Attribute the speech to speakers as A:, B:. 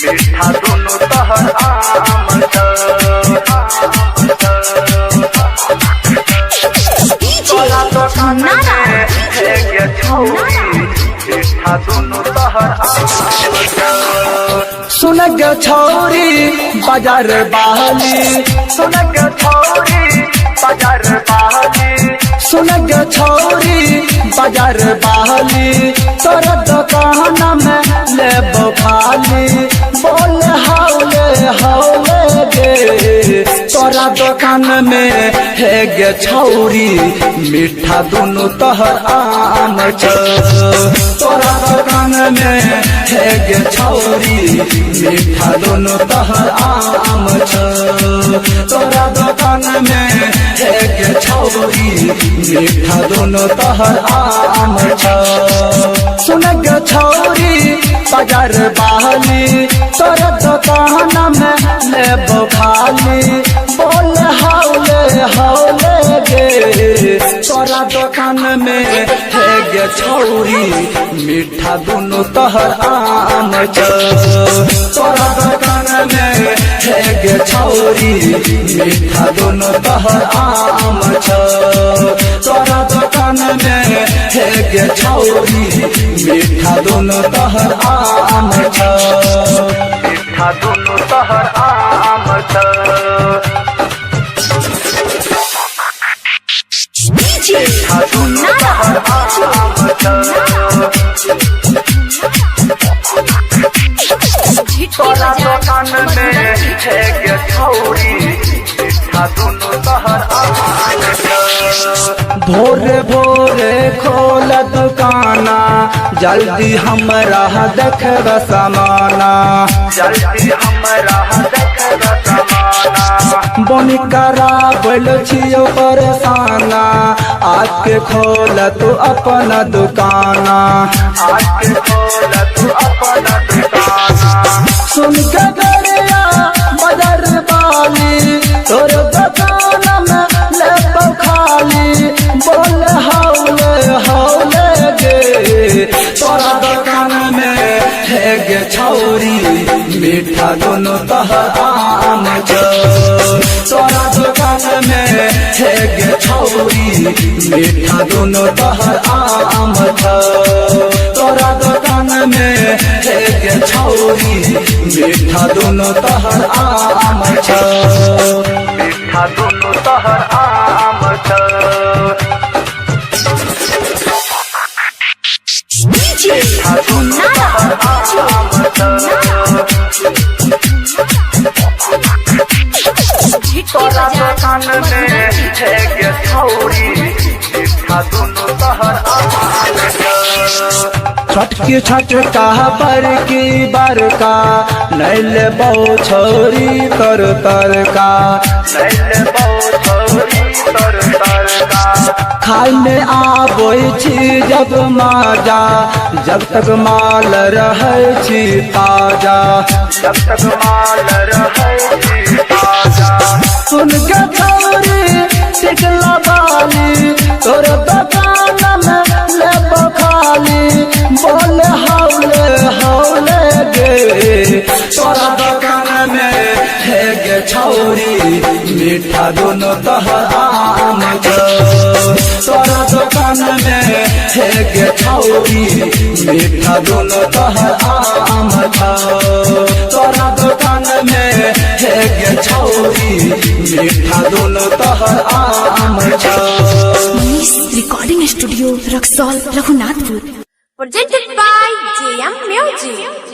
A: मीठा दोनों तहर आम तोरा दुकान में है गे छौरी मीठा दोनों तहर आम
B: सुन गे छौरी बाजार बहाली
A: सुन गे छौरी बाजार बहाली
B: सुन गे छौरी बाजार बहाली तोरा दुकान में लेबो खाली बोल हौले हौले गे तोरा दुकान में है गे छौरी मीठा दोनों तहर आम तोरा दुकान में है गे छौरी मीठा दोनों तहर आम तोरा दुकान में है गे छौरी मीठा दोनों तहर आम सुन गे छौरी बाजार बहाली तोरा दुकान में लेबो खाली बोल हौले हौले गे तोरा दुकान में है गे छौरी मीठा दोनों तहर आम तोरा दुकान में है गे छौरी मीठा दोनों तहर आम तोरा दुकान में है गे छौरी मीठा दोनों तहर आम
A: मीठा दोनों तहर आम मीठा दोनों तहर आम तोरा दुकान में है गे छौरी मीठा दोनों तहर आम
B: भोरे भोरे खोल दुकाना जल्दी हमरा देखब समाना
A: जल्दी हमरा देखब समाना
B: बनी कराबल छियो परेशाना आके खोल तू अपना दुकाना
A: आके खोल तू अपना दुकाना
B: सुन के गरिया बाजार वाली तोर दुकान में लेबो खाली बोल हौले हौले गे तोरा दुकान में है गे छौरी मीठा दोनों तहर आम तोरा दुकान में है गे छौरी मीठा दोनों तहर आम तोरा दुकान में है गे छौरी मीठा दोनों तहर आम
A: मीठा दोनों तहर आम मीठा दोनों तहर आम तोरा दुकान में है गे छौरी मीठा दोनों तहर आम
B: छटकी छटका पर की बरका नैल बहु छौरी तर तरका खाई में आबै छी जब माजा जब तक माल रहै छी ताजा
A: जब तक माल रहै छी ताजा
B: सुन के छौरी टिकला बाली तोर दुकान में लेबो खाली बोल हौले हौले गे तोरा दुकान में है गे छौरी मीठा दोनों तहर आम तोरा दुकान में है गे छौरी मीठा दोनों तहर आम तोरा दुकान में है गे छौरी मीठा दोनों तहर आम
C: recording studio Raxaul Raghunathpur
D: presented by JM Music.